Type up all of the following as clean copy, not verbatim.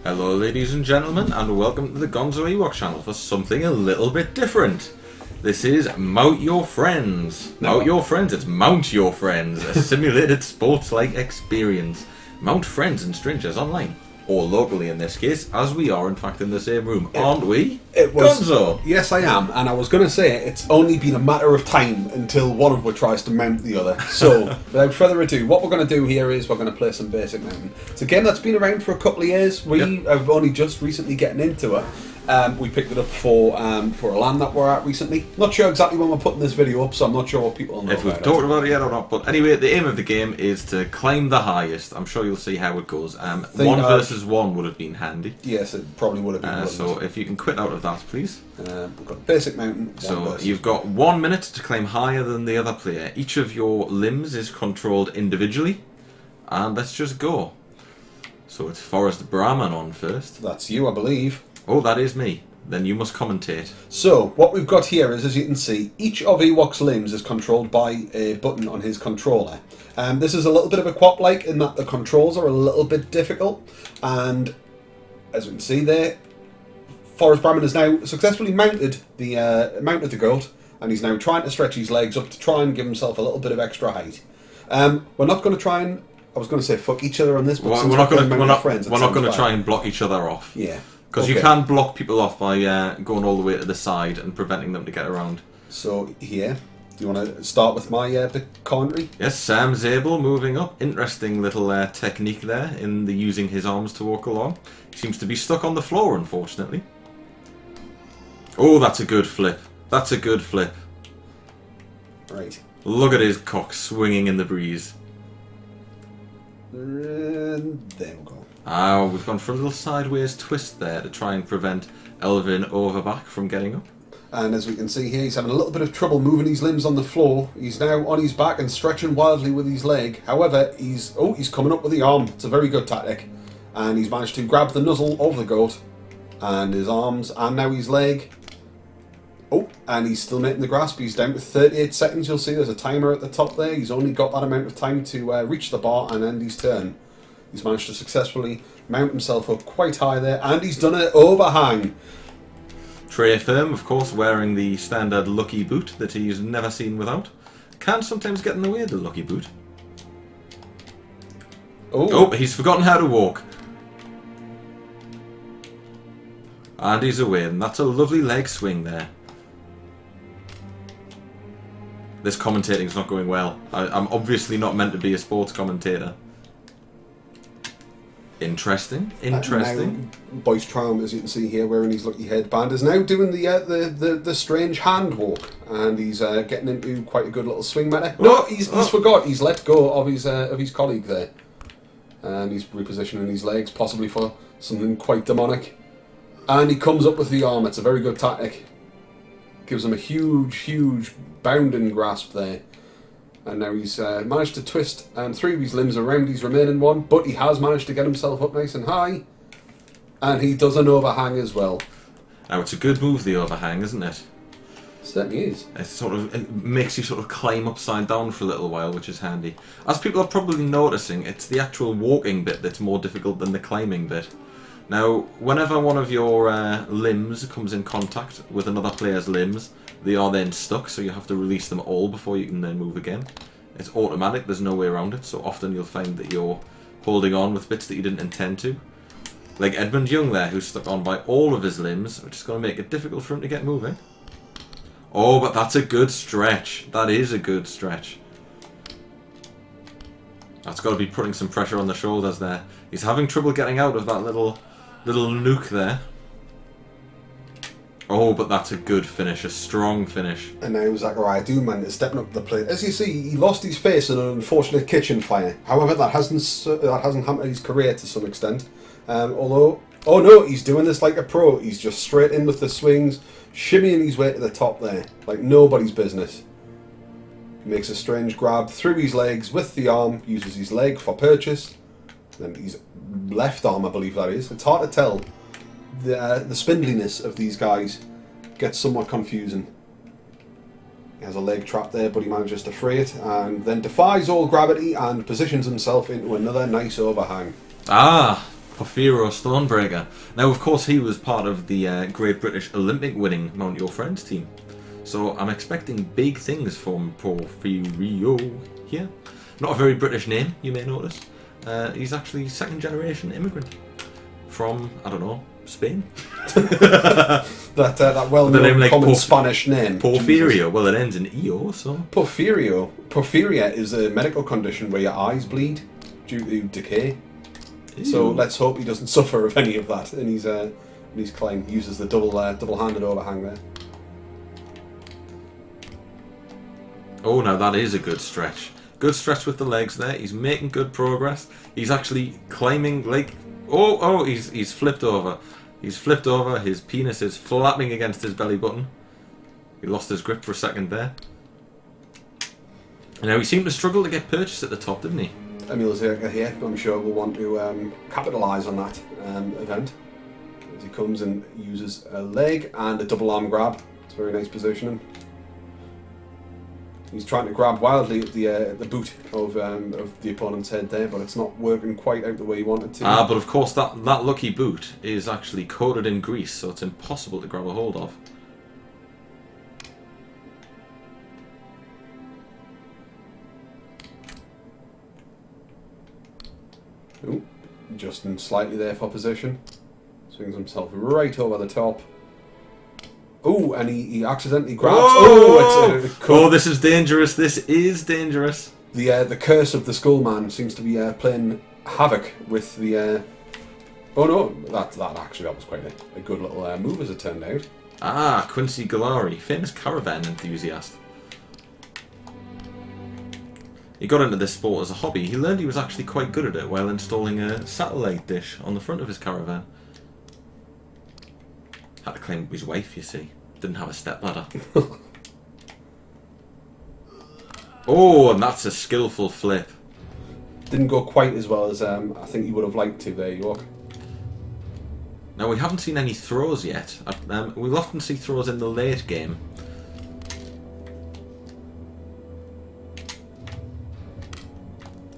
Hello ladies and gentlemen, and welcome to the Gonzo and Ewok channel for something a little bit different. This is Mount Your Friends. Mount Your Friends, it's Mount Your Friends, a simulated sports-like experience. Mount friends and strangers online, or locally in this case, as we are in fact in the same room, aren't we? Gonzo! Yes, I am, and I was going to say it's only been a matter of time until one of us tries to mount the other. So, without further ado, what we're going to do here is we're going to play some basic mountain. It's a game that's been around for a couple of years. We have only just recently getting into it. We picked it up for a LAN that we're at recently. Not sure exactly when we're putting this video up, so I'm not sure what people know if we've talked about it yet or not. But anyway, the aim of the game is to climb the highest. I'm sure you'll see how it goes. One versus one would have been handy. Yes, it probably would have been. So if you can quit out of that, please. We've got basic mountain. So you've got 1 minute to climb higher than the other player. Each of your limbs is controlled individually. And let's just go. So it's Forrest Brahman on first. That's you, I believe. Oh, that is me. Then you must commentate. So, what we've got here is, as you can see, each of Ewok's limbs is controlled by a button on his controller. This is a little bit of a quap-like in that the controls are a little bit difficult. And, as we can see there, Forrest Brahman has now successfully mounted the goat, and he's now trying to stretch his legs up to try and give himself a little bit of extra height. We're not going to try and... I was going to say fuck each other on this, but we're not going to try and block each other off. Yeah. Because you can block people off by going all the way to the side and preventing them to get around. So, here, do you want to start with my bit commentary? Yes, Sam Zabel moving up. Interesting little technique there in the using his arms to walk along. He seems to be stuck on the floor, unfortunately. Oh, that's a good flip. That's a good flip. Right. Look at his cock swinging in the breeze. And there we go. Ah, we've gone for a little sideways twist there to try and prevent Elvin Overback from getting up. And as we can see here, he's having a little bit of trouble moving his limbs on the floor. He's now on his back and stretching wildly with his leg. However, he's coming up with the arm. It's a very good tactic. And he's managed to grab the nuzzle of the goat and his arms and now his leg. Oh, and he's still making the grasp. He's down to 38 seconds. You'll see there's a timer at the top there. He's only got that amount of time to reach the bar and end his turn. He's managed to successfully mount himself up quite high there, and he's done an overhang. Trey Firm, of course, wearing the standard lucky boot that he's never seen without. Can sometimes get in the way of the lucky boot. Oh, he's forgotten how to walk. And he's away, and that's a lovely leg swing there. This commentating's not going well. I'm obviously not meant to be a sports commentator. Interesting. Interesting. Boyce Traum, as you can see here, wearing his lucky headband, is now doing the strange hand walk, and he's getting into quite a good little swing meta. No, he's forgot. He's let go of his colleague there, and he's repositioning his legs, possibly for something quite demonic. And he comes up with the arm. It's a very good tactic. Gives him a huge bounding grasp there. And now he's managed to twist 3 of his limbs around his remaining one, but he has managed to get himself up nice and high. And he does an overhang as well. Now it's a good move, the overhang, isn't it? It certainly is. It makes you sort of climb upside down for a little while, which is handy. As people are probably noticing, it's the actual walking bit that's more difficult than the climbing bit. Now, whenever one of your limbs comes in contact with another player's limbs, they are then stuck, so you have to release them all before you can then move again. It's automatic, there's no way around it, so often you'll find that you're holding on with bits that you didn't intend to. Like Edmund Young there, who's stuck on by all of his limbs, which is going to make it difficult for him to get moving. Oh, but that's a good stretch. That is a good stretch. That's got to be putting some pressure on the shoulders there. He's having trouble getting out of that little nuke there. Oh, but that's a good finish, a strong finish. And now Zachariah Dooman is stepping up the plate. As you see, he lost his face in an unfortunate kitchen fire. However, that hasn't hampered his career to some extent. Although, oh no, he's doing this like a pro. He's just straight in with the swings, shimmying his way to the top there, like nobody's business. He makes a strange grab through his legs with the arm, uses his leg for purchase. Then his left arm, I believe that is. It's hard to tell. The spindliness of these guys gets somewhat confusing. He has a leg trap there, but he manages to free it, and then defies all gravity and positions himself into another nice overhang. Ah, Porfirio Stonebreaker. Now, of course, he was part of the Great British Olympic winning Mount Your Friends team. So I'm expecting big things from Porfirio here. Not a very British name, you may notice. He's actually second generation immigrant from, I don't know, Spain. that well-known like common Spanish name. Porfirio. Jesus. Well, it ends in EO, so. Porfirio. Porphyria is a medical condition where your eyes bleed due to decay. Ew. So let's hope he doesn't suffer of any of that. And he's climb uses the double-handed overhang there. Oh, now that is a good stretch. Good stretch with the legs there. He's making good progress. He's actually climbing like... Oh, he's flipped over. He's flipped over. His penis is flapping against his belly button. He lost his grip for a second there. And now he seemed to struggle to get purchase at the top, didn't he? Emil Zerka here, I'm sure will want to capitalise on that event. As he comes and uses a leg and a double arm grab. It's a very nice positioning. He's trying to grab wildly at the boot of the opponent's head there, but it's not working quite out the way he wanted to. But of course that lucky boot is actually coated in grease, so it's impossible to grab a hold of. Ooh, Justin slightly there for position. Swings himself right over the top. Oh, and he accidentally grabs. Oh, this is dangerous. This is dangerous. The curse of the Skullman seems to be playing havoc with the. Oh no, that was quite a good little move as it turned out. Quincy Galari, famous caravan enthusiast. He got into this sport as a hobby. He learned he was actually quite good at it while installing a satellite dish on the front of his caravan. Had to climb up his wife, you see. Didn't have a stepladder. Oh, and that's a skillful flip. Didn't go quite as well as I think you would have liked to there, York. Now, we haven't seen any throws yet. We'll often see throws in the late game.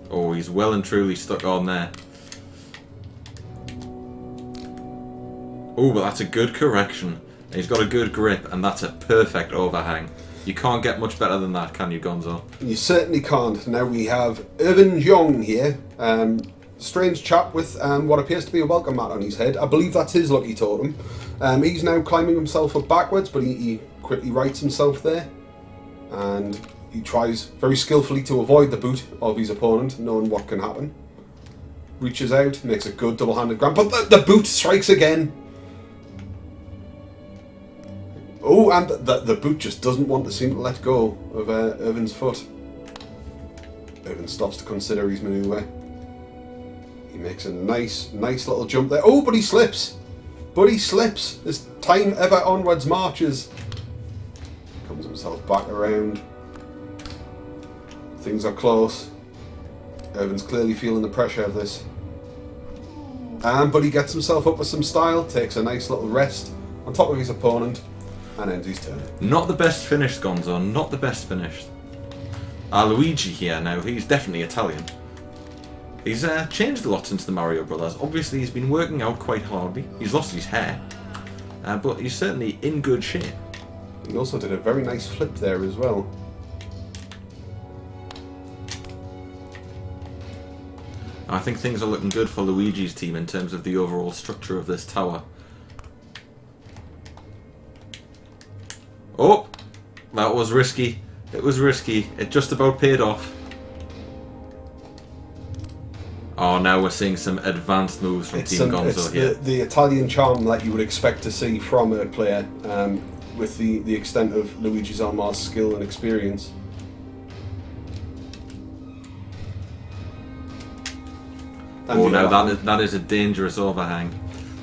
Oh, he's well and truly stuck on there. Oh, but that's a good correction. He's got a good grip, and that's a perfect overhang. You can't get much better than that, can you, Gonzo? You certainly can't. Now we have Irvin Jong here. Strange chap with what appears to be a welcome mat on his head. I believe that's his lucky totem. He's now climbing himself up backwards, but he quickly rights himself there. And he tries very skillfully to avoid the boot of his opponent, knowing what can happen. Reaches out, makes a good double-handed grab, but the boot strikes again. Oh, and the boot just doesn't want to seem to let go of Irvin's foot. Irvin stops to consider his manoeuvre. He makes a nice little jump there. Oh, but he slips. But he slips. As time ever onwards marches. Comes himself back around. Things are close. Irvin's clearly feeling the pressure of this. But he gets himself up with some style, takes a nice little rest on top of his opponent, and ends his turn. Not the best finished, Gonzo, not the best finished. Luigi here now, he's definitely Italian. He's changed a lot since the Mario Brothers. Obviously he's been working out quite hardly. He's lost his hair, but he's certainly in good shape. He also did a very nice flip there as well. I think things are looking good for Luigi's team in terms of the overall structure of this tower. Oh! That was risky. It was risky. It just about paid off. Oh, now we're seeing some advanced moves from Team Gonzo here. The Italian charm that you would expect to see from a player with the extent of Luigi Zalmar's skill and experience. Oh, now that is a dangerous overhang.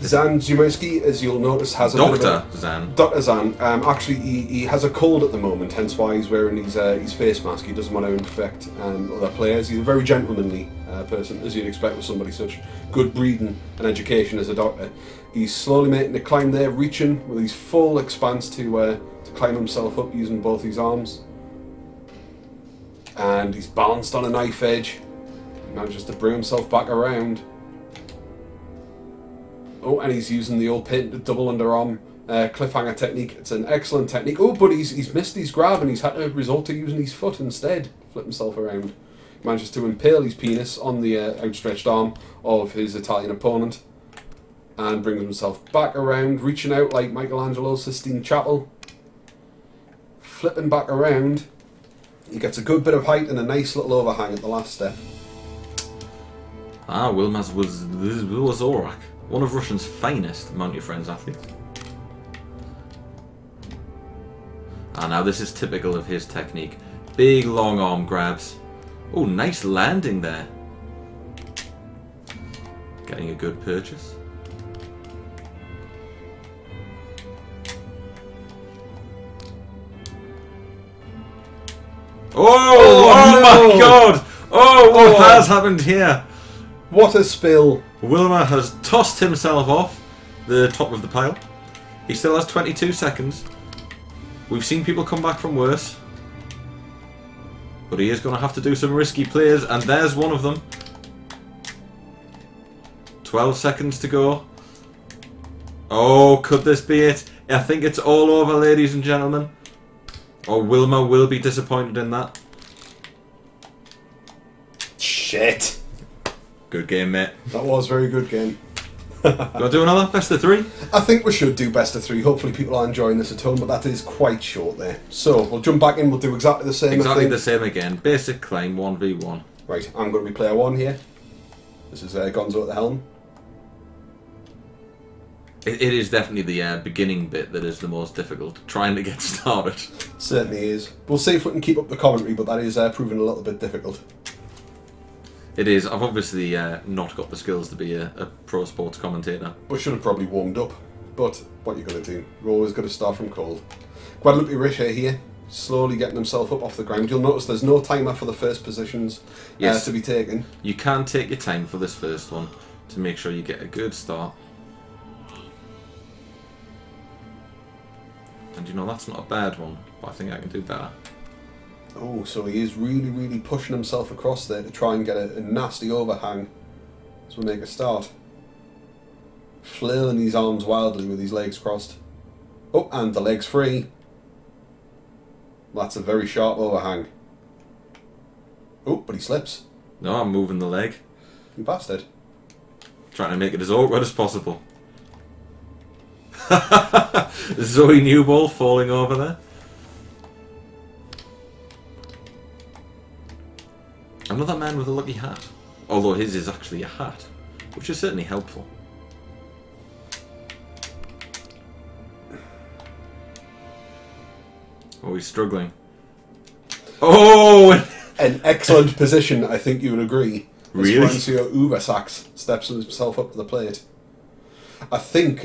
Zan Zumeski, as you'll notice, has a Dr. Zan. Dr. Zan. Actually, he has a cold at the moment, hence why he's wearing his face mask. He doesn't want to infect other players. He's a very gentlemanly person, as you'd expect with somebody such good breeding and education as a doctor. He's slowly making the climb there, reaching with his full expanse to climb himself up using both his arms. And he's balanced on a knife edge. He manages to bring himself back around. Oh, and he's using the old patented double underarm cliffhanger technique. It's an excellent technique. Oh, but he's missed his grab and he's had to resort to using his foot instead. Flip himself around. He manages to impale his penis on the outstretched arm of his Italian opponent and brings himself back around, reaching out like Michelangelo's Sistine Chapel. Flipping back around. He gets a good bit of height and a nice little overhang at the last step. Ah, Wilma's was Zorak, one of Russia's finest Mount Your Friends athletes. Ah, now this is typical of his technique. Big long arm grabs. Oh, nice landing there. Getting a good purchase. Oh my god! Oh, what has happened here? What a spill! Wilma has tossed himself off the top of the pile. He still has 22 seconds. We've seen people come back from worse. But he is going to have to do some risky plays, and there's one of them. 12 seconds to go. Oh, could this be it? I think it's all over, ladies and gentlemen. Oh, Wilma will be disappointed in that. Shit. Good game, mate. That was a very good game. You want to do another? Best of 3? I think we should do best of 3. Hopefully people are enjoying this at home, but that is quite short there. So, we'll jump back in, we'll do exactly the same. Exactly the same again. Basic claim, 1v1. Right, I'm going to be player 1 here. This is Gonzo at the helm. It is definitely the beginning bit that is the most difficult, trying to get started. It certainly is. We'll see if we can keep up the commentary, but that is proving a little bit difficult. It is. I've obviously not got the skills to be a pro sports commentator. We should have probably warmed up, but what are you going to do? We're always going to start from cold. Guadalupe Richer here, slowly getting himself up off the ground. You'll notice there's no timer for the first positions to be taken. You can take your time for this first one to make sure you get a good start. And you know, that's not a bad one, but I think I can do better. Oh, so he is really, really pushing himself across there to try and get a nasty overhang as we make a start. Flailing his arms wildly with his legs crossed. Oh, and the leg's free. That's a very sharp overhang. Oh, but he slips. No, I'm moving the leg. You bastard. Trying to make it as awkward as possible. Zoe Newball falling over there. Another man with a lucky hat. Although his is actually a hat, which is certainly helpful. Oh, he's struggling. Oh! An excellent position, I think you would agree. Really? Francio Ubersax steps himself up to the plate. I think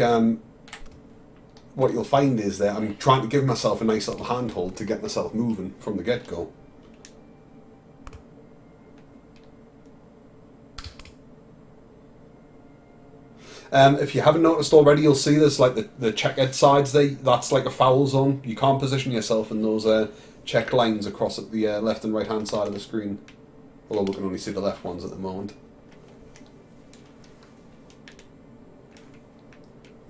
what you'll find is that I'm trying to give myself a nice little handhold to get myself moving from the get-go. If you haven't noticed already, you'll see there's like the checkered sides. That's like a foul zone. You can't position yourself in those check lines across at the left and right hand side of the screen. Although we can only see the left ones at the moment.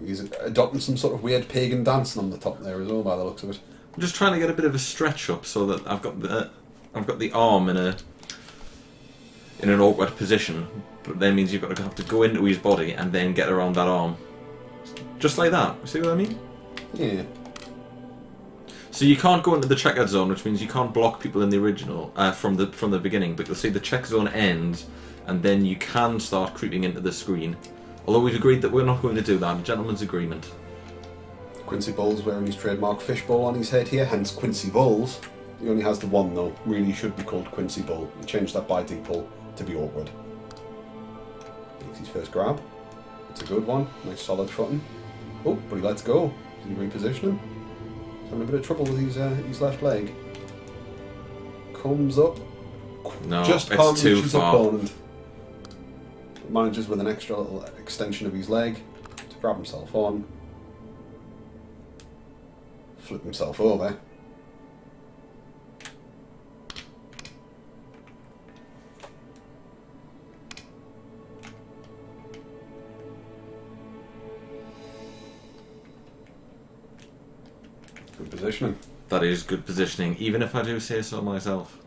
He's adopting some sort of weird pagan dancing on the top there as well, by the looks of it. I'm just trying to get a bit of a stretch up so that I've got the arm in an awkward position, but that means you've got to have to go into his body and then get around that arm, just like that. See what I mean? Yeah. So you can't go into the checkered zone, which means you can't block people in the original from the beginning. But you'll see the check zone ends, and then you can start creeping into the screen. Although we've agreed that we're not going to do that, a gentleman's agreement. Quincy Bowles wearing his trademark fishbowl on his head here, hence Quincy Bowles. He only has the one though, really should be called Quincy Bowl. He changed that by default to be awkward. Makes his first grab. It's a good one, nice solid footing. Oh, but he lets go. He's repositioning. He's having a bit of trouble with his left leg. Comes up. No, just it's can't too reach his far. opponent. Manages with an extra little extension of his leg to grab himself on. Flip himself over. Good positioning. That is good positioning, even if I do say so myself.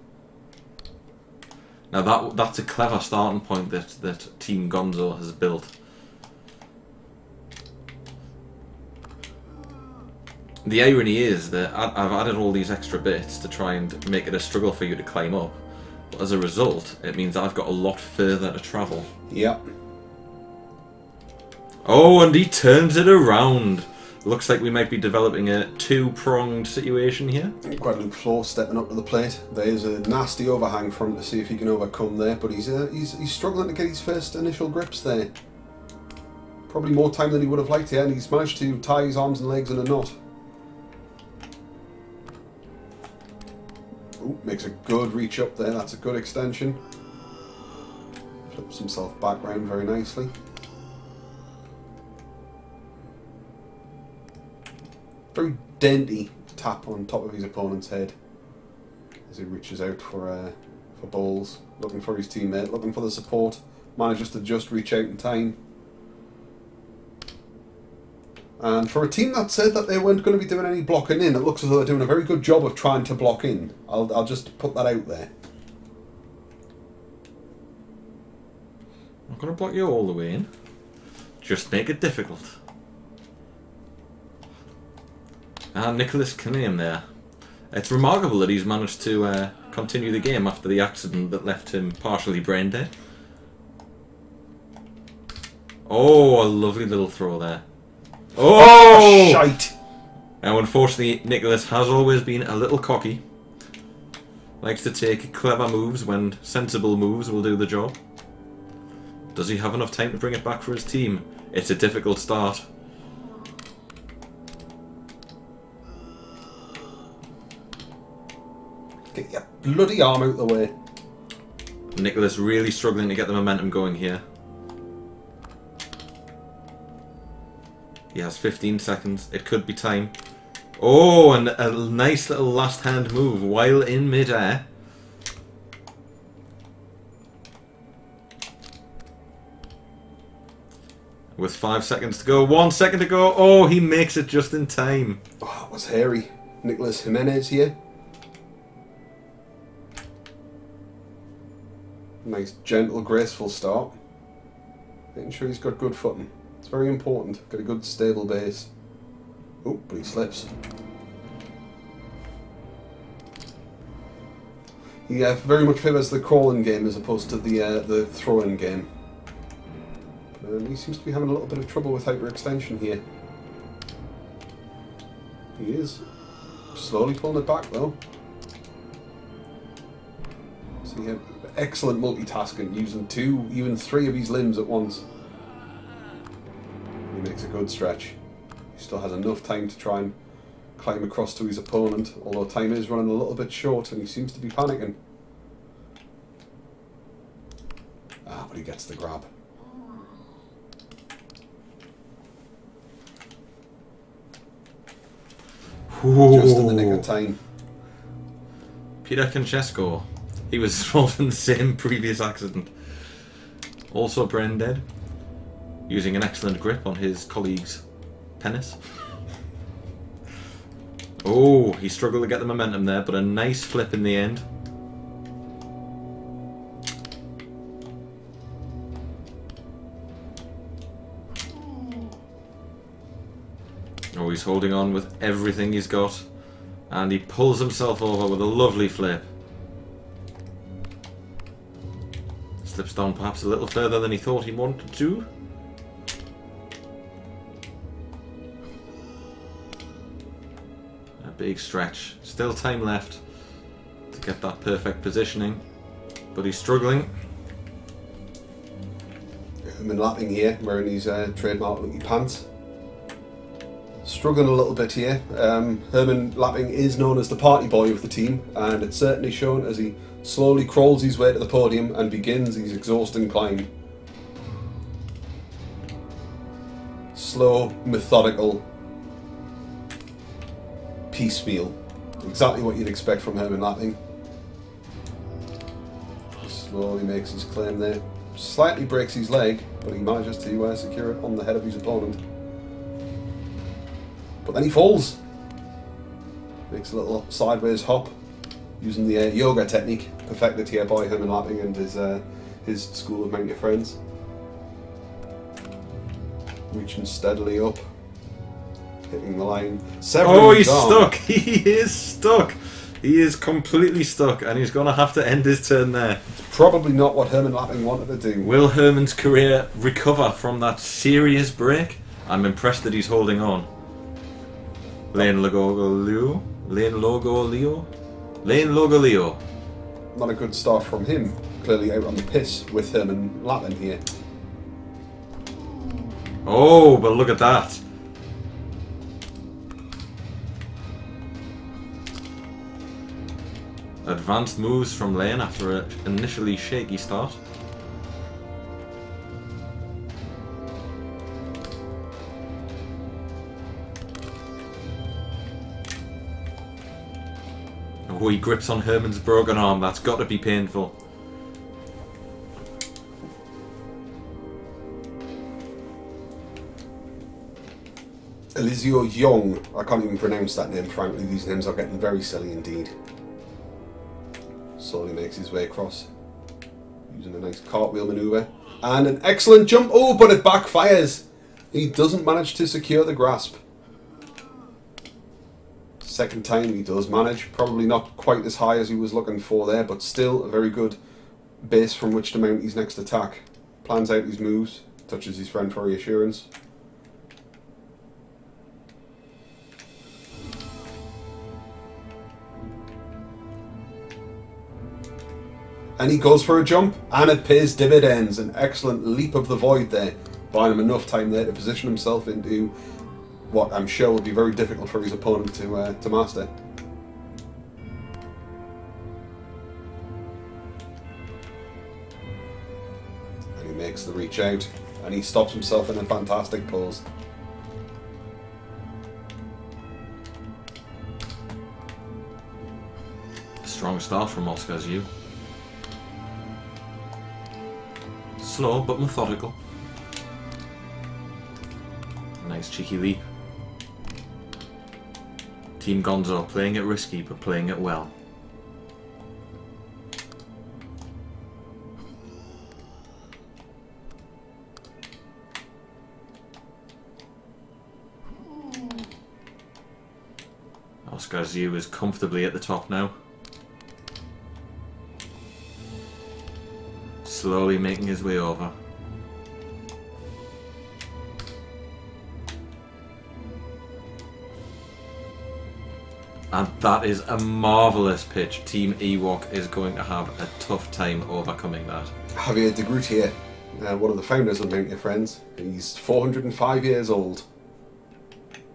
Now that's a clever starting point that Team Gonzo has built. The irony is that I've added all these extra bits to try and make it a struggle for you to climb up. But as a result, it means I've got a lot further to travel. Yep. Oh, and he turns it around. Looks like we might be developing a two-pronged situation here. Guadalupe Floor stepping up to the plate. There's a nasty overhang for him to see if he can overcome there, but he's struggling to get his first initial grips there. Probably more time than he would have liked here, and he's managed to tie his arms and legs in a knot. Ooh, makes a good reach up there. That's a good extension. Flips himself back round very nicely. Very dainty tap on top of his opponent's head as he reaches out for balls, looking for his teammate, looking for the support. Manages to just reach out in time. And for a team that said that they weren't going to be doing any blocking in, it looks as though they're doing a very good job of trying to block in. I'll just put that out there. I'm going to block you all the way in. Just make it difficult. And Nicholas Knaim there. It's remarkable that he's managed to continue the game after the accident that left him partially brain dead. Oh, a lovely little throw there. Oh! Shite! Now, unfortunately, Nicholas has always been a little cocky. Likes to take clever moves when sensible moves will do the job. Does he have enough time to bring it back for his team? It's a difficult start. Get your bloody arm out the way. Nicholas really struggling to get the momentum going here. He has 15 seconds. It could be time. Oh, and a nice little last hand move while in midair. With 5 seconds to go. 1 second to go. Oh, he makes it just in time. Oh, it was hairy. Nicholas Jimenez here. Nice, gentle, graceful start. Making sure he's got good footing. It's very important. Got a good, stable base. Oh, but he slips. He very much favours the crawling game as opposed to the throwing game. He seems to be having a little bit of trouble with hyperextension here. He is slowly pulling it back though. So he had excellent multitasking, using 2, even 3 of his limbs at once. He makes a good stretch. He still has enough time to try and climb across to his opponent, although time is running a little bit short and he seems to be panicking. Ah, but he gets the grab. Ooh. Just in the nick of time. Peter Konchesco. He was involved in the same previous accident. Also brain dead. Using an excellent grip on his colleague's penis. Oh, he struggled to get the momentum there, but a nice flip in the end. Oh, he's holding on with everything he's got. And he pulls himself over with a lovely flip. Slips down perhaps a little further than he thought he wanted to. A big stretch. Still time left to get that perfect positioning. But he's struggling. Herman lapping here, wearing his trademark looky pants. Struggling a little bit here. Herman Lapping is known as the party boy of the team, and it's certainly shown as he slowly crawls his way to the podium and begins his exhausting climb. Slow, methodical, piecemeal. Exactly what you'd expect from Herman Lapping. Slowly makes his claim there. Slightly breaks his leg, but he manages to secure it on the head of his opponent. But then he falls. Makes a little sideways hop using the yoga technique perfected here by Herman Lapping and his school of mounted friends. Reaching steadily up, hitting the line. Oh, he's stuck! He is stuck! He is completely stuck, and he's going to have to end his turn there. It's probably not what Herman Lapping wanted to do. Will Herman's career recover from that serious break? I'm impressed that he's holding on. Lane Logolio? Lane Logolio? Lane Logolio. Not a good start from him. Clearly out on the piss with Herman Lapping here. Oh, but look at that. Advanced moves from Lane after an initially shaky start. Oh, he grips on Herman's broken arm. That's got to be painful. Eliseo Young. I can't even pronounce that name, frankly. These names are getting very silly indeed. Slowly makes his way across. Using a nice cartwheel manoeuvre. And an excellent jump. Oh, but it backfires. He doesn't manage to secure the grasp. Second time he does manage. Probably not quite as high as he was looking for there, but still a very good base from which to mount his next attack. Plans out his moves. Touches his friend for reassurance. And he goes for a jump, and it pays dividends. An excellent leap of the void there, buying him enough time there to position himself into what I'm sure will be very difficult for his opponent to master. And he makes the reach out, and he stops himself in a fantastic pose. Strong start from Oscar's U. Slow but methodical. Nice cheeky leap. Team Gonzo playing it risky but playing it well. Oscar's U is comfortably at the top now. Slowly making his way over. And that is a marvellous pitch. Team Ewok is going to have a tough time overcoming that. Javier de Groot here, one of the founders of Mount Your Friends. He's 405 years old.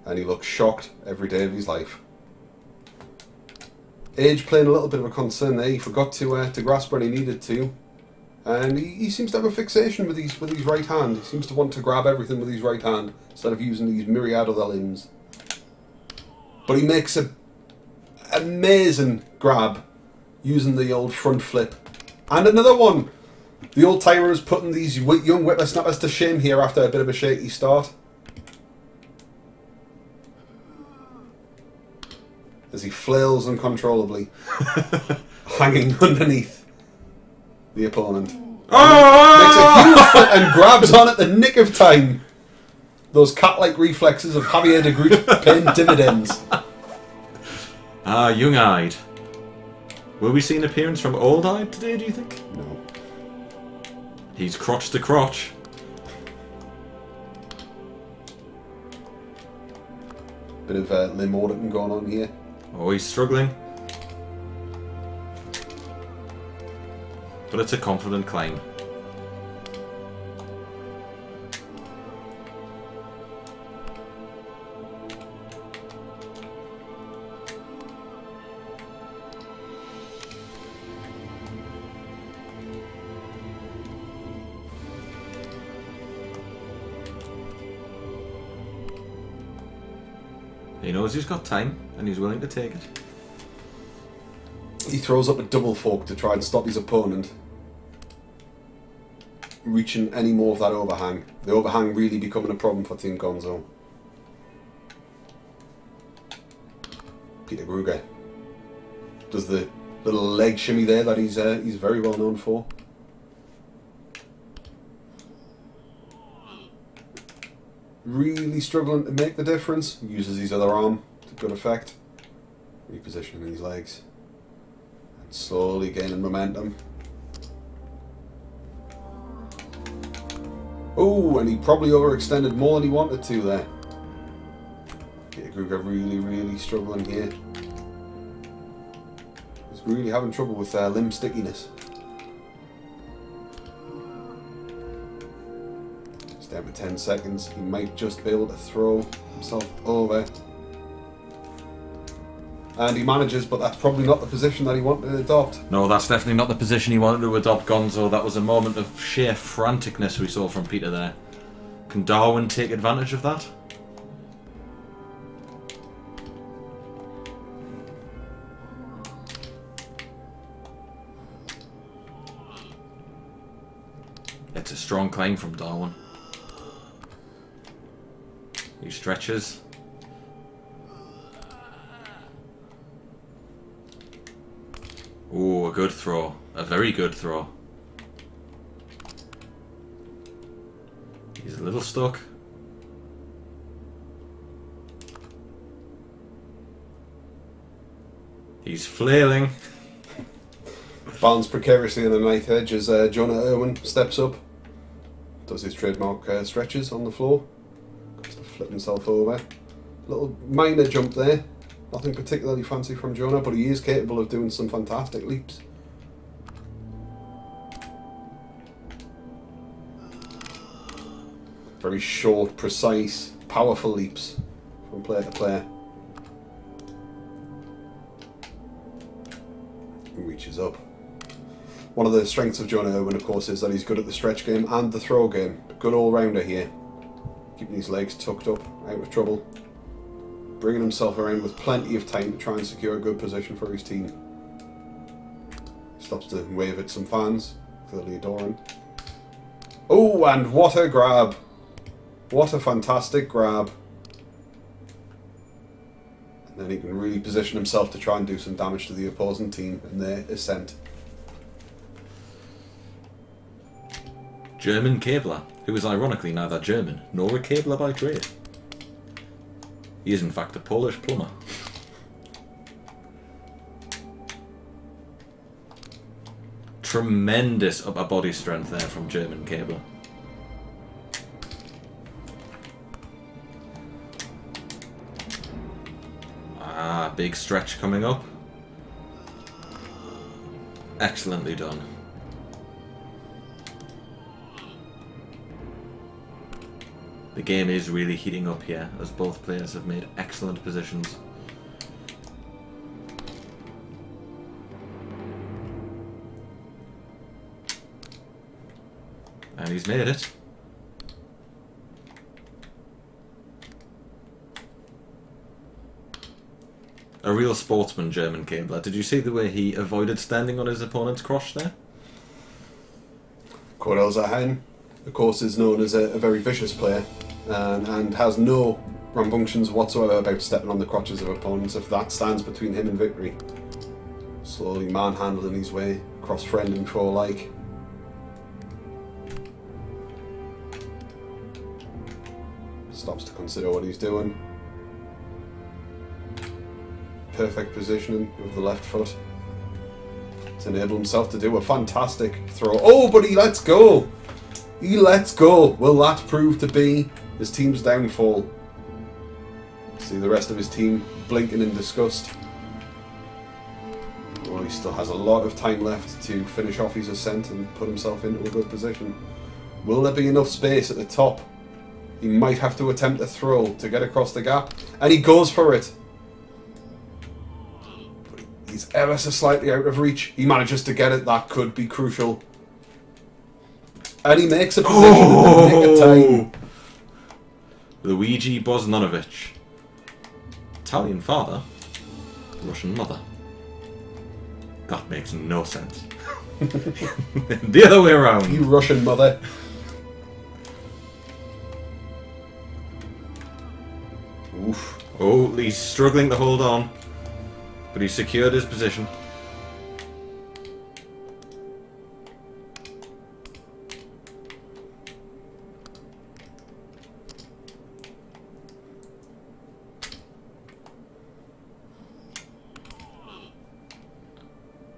And he looks shocked every day of his life. Age playing a little bit of a concern there. He forgot to grasp when he needed to. And he seems to have a fixation with his right hand. He seems to want to grab everything with his right hand instead of using these myriad other limbs. But he makes an amazing grab using the old front flip. And another one! The old timer is putting these young whippersnappers to shame here after a bit of a shaky start. As he flails uncontrollably, hanging underneath the opponent. Oh! Makes a huge flip and grabs on at the nick of time. Those cat-like reflexes of Javier de Groot paying dividends. Ah, young-eyed. Will we see an appearance from old-eyed today, do you think? No. He's crotch to crotch. Bit of limb auditing going on here. Oh, he's struggling. But it's a confident climb. He knows he's got time and he's willing to take it. He throws up a double fork to try and stop his opponent reaching any more of that overhang. The overhang really becoming a problem for Team Gonzo. Peter Gruger does the little leg shimmy there that he's very well known for. Really struggling to make the difference. Uses his other arm to good effect. Repositioning his legs. And slowly gaining momentum. Oh, and he probably overextended more than he wanted to there. Peter Gruger really struggling here. He's really having trouble with limb stickiness. He's down to 10 seconds. He might just be able to throw himself over. And he manages, but that's probably not the position that he wanted to adopt. No, that's definitely not the position he wanted to adopt, Gonzo. That was a moment of sheer franticness we saw from Peter there. Can Darwin take advantage of that? It's a strong claim from Darwin. He stretches. Ooh, a good throw. A very good throw. He's a little stuck. He's flailing. Balanced precariously on the knife edge as Jonah Irwin steps up. Does his trademark stretches on the floor. Goes to flip himself over. Little minor jump there. Nothing particularly fancy from Jonah, but he is capable of doing some fantastic leaps. Very short, precise, powerful leaps from player to player. He reaches up. One of the strengths of Jonah Irwin, of course, is that he's good at the stretch game and the throw game. Good all-rounder here. Keeping his legs tucked up, out of trouble. Bringing himself around with plenty of time to try and secure a good position for his team. Stops to wave at some fans, clearly adoring. Oh, and what a grab! What a fantastic grab. And then he can really position himself to try and do some damage to the opposing team in their ascent. German cabler, who is ironically neither German nor a cabler by trade. He is in fact a Polish plumber. Tremendous upper body strength there from German cabler. Ah, big stretch coming up. Excellently done. The game is really heating up here, as both players have made excellent positions. And he's made it. A real sportsman, German cabler. Did you see the way he avoided standing on his opponent's crotch there? Cordell Zahan, of course, is known as a very vicious player. And has no rambunctions whatsoever about stepping on the crotches of opponents if that stands between him and victory. Slowly manhandling his way across friend and foe alike. Stops to consider what he's doing. Perfect positioning with the left foot to enable himself to do a fantastic throw. Oh, but he lets go! He lets go! Will that prove to be his team's downfall? See the rest of his team blinking in disgust. Well, he still has a lot of time left to finish off his ascent and put himself into a good position. Will there be enough space at the top? He might have to attempt a throw to get across the gap, and he goes for it. But he's ever so slightly out of reach. He manages to get it. That could be crucial. And he makes a position in the nick of time. Luigi Bosnanovich. Italian father, Russian mother. That makes no sense. The other way around. You Russian mother. Oof. Oh, he's struggling to hold on. But he secured his position.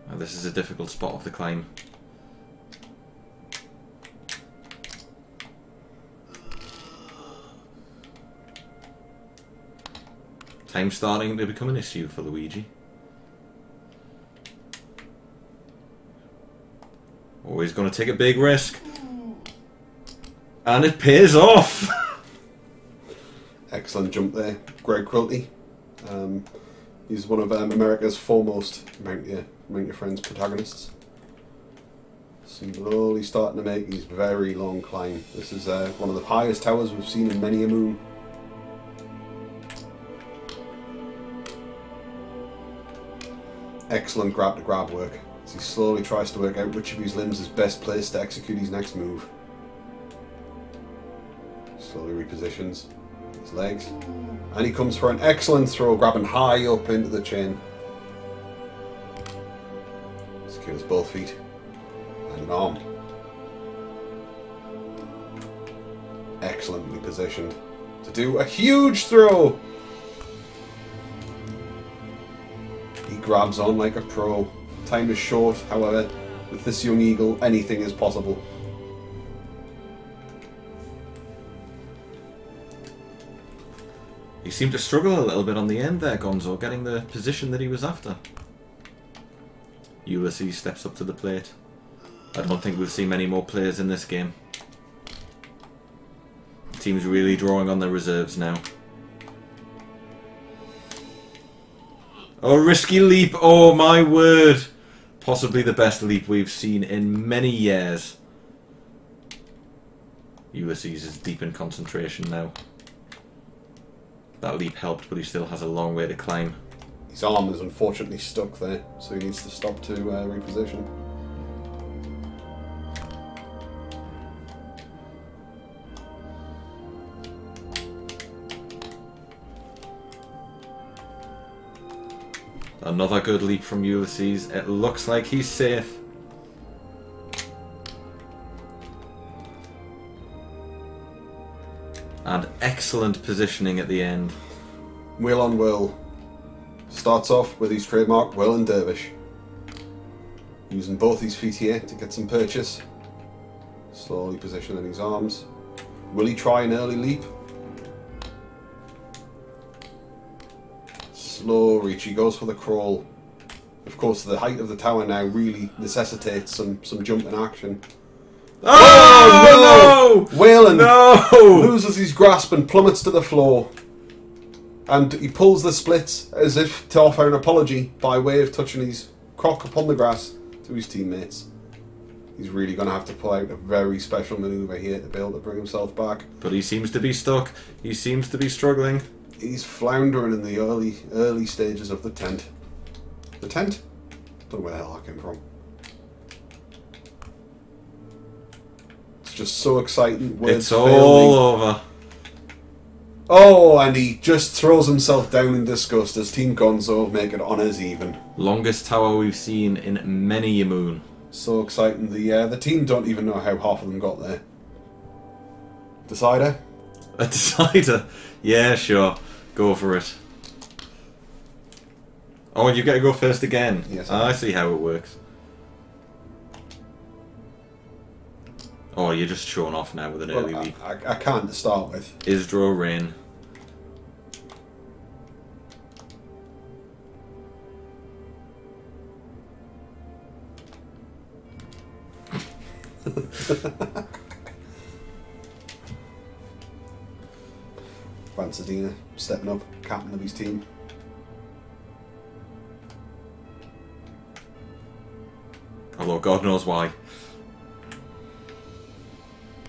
Now this is a difficult spot of the climb. Time's starting to become an issue for Luigi. Always going to take a big risk. And it pays off! Excellent jump there, Greg Quilty. He's one of America's foremost Mount Your Friends protagonists. Slowly starting to make his very long climb. This is one of the highest towers we've seen in many a moon. Excellent grab-to-grab work, as he slowly tries to work out which of his limbs is best placed to execute his next move. Slowly repositions his legs, and he comes for an excellent throw, grabbing high up into the chain. Secures both feet, and an arm. Excellently positioned to do a huge throw! He grabs on like a pro. Time is short, however, with this young eagle, anything is possible. He seemed to struggle a little bit on the end there, Gonzo, getting the position that he was after. Ulysses steps up to the plate. I don't think we'll see many more players in this game. The team's really drawing on their reserves now. Oh, risky leap! Oh my word! Possibly the best leap we've seen in many years. Ulysses is deep in concentration now. That leap helped, but he still has a long way to climb. His arm is unfortunately stuck there, so he needs to stop to reposition. Another good leap from Ulysses. It looks like he's safe. And excellent positioning at the end. Wheel on whirl. Starts off with his trademark whirl and dervish. Using both his feet here to get some purchase. Slowly positioning his arms. Will he try an early leap? Slow reach, he goes for the crawl. Of course, the height of the tower now really necessitates some jumping action. Oh, no! Whalen No! loses his grasp and plummets to the floor. And he pulls the splits as if to offer an apology by way of touching his cock upon the grass to his teammates. He's really going to have to pull out a very special manoeuvre here to be able to bring himself back. But he seems to be stuck. He seems to be struggling. He's floundering in the early stages of the tent. The tent? Don't know where the hell that came from. It's just so exciting. Words It's all failing. over. Oh, and he just throws himself down in disgust as Team Gonzo make it honours even. Longest tower we've seen in many a moon. So exciting. The team don't even know how half of them got there. Decider? A decider? Yeah, sure. Go for it. Oh, you get to go first again? Yes. I see how it works. Oh, you're just showing off now with an early leap. I can't to start with. Isdro Rain. Vansadina stepping up, captain of his team. Although God knows why.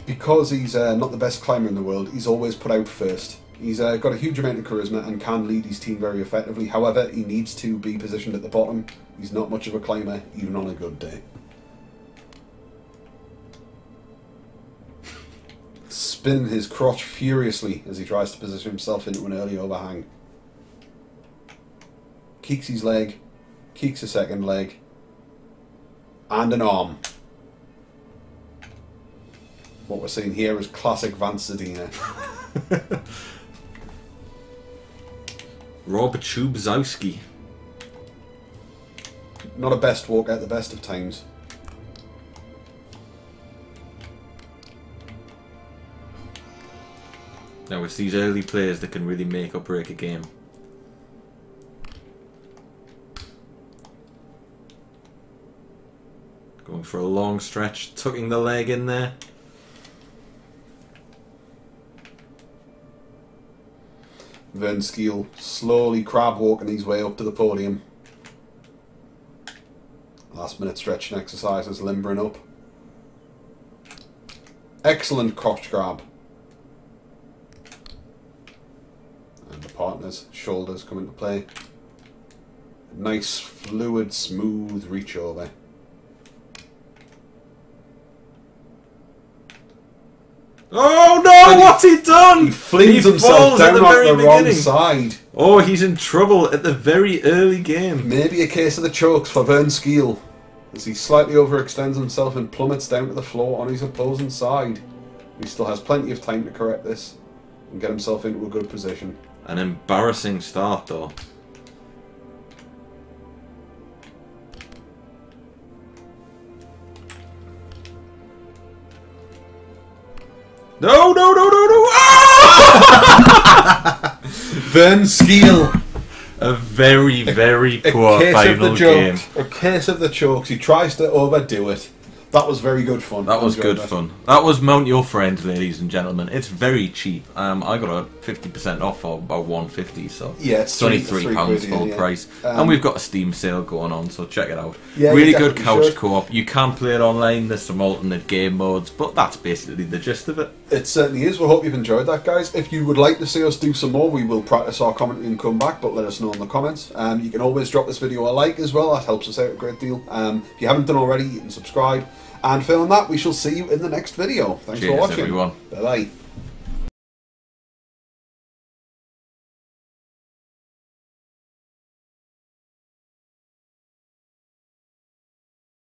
Because he's not the best climber in the world, he's always put out first. He's got a huge amount of charisma and can lead his team very effectively. However, he needs to be positioned at the bottom. He's not much of a climber, even on a good day. Spinning his crotch furiously as he tries to position himself into an early overhang. keeks his leg, keeks a second leg, and an arm. What we're seeing here is classic Vance Zadina. Rob Chubzowski. Not a best walk at the best of times. Now it's these early players that can really make or break a game. Going for a long stretch, tucking the leg in there. Vern Skeel slowly crab walking his way up to the podium. Last minute stretching exercises, limbering up. Excellent crotch grab. And the partner's shoulders come into play. Nice, fluid, smooth reach over. Oh no! What's he done? He flings himself down at the very wrong beginning. side. Oh, he's in trouble at the very early game. Maybe a case of the chokes for Vern Skeel, as he slightly overextends himself and plummets down to the floor on his opposing side. He still has plenty of time to correct this and get himself into a good position. An embarrassing start, though. No, no, no, no, no! Ah! Vern Skeel. A very, very poor final game. A case of the chokes. He tries to overdo it. That was very good fun. That was good fun. That was Mount Your Friend, ladies and gentlemen. It's very cheap. I got a 50% off for about £1.50, so yeah, it's £23 full price. And we've got a Steam sale going on, so check it out. Yeah, really good couch co-op. You can play it online. There's some alternate game modes, but that's basically the gist of it. It certainly is. We hope you've enjoyed that, guys. If you would like to see us do some more, we will practice our commentary and come back, but let us know in the comments. You can always drop this video a like as well. That helps us out a great deal. If you haven't done already, you can subscribe. And failing that, we shall see you in the next video. Thanks for watching. Everyone. Bye-bye.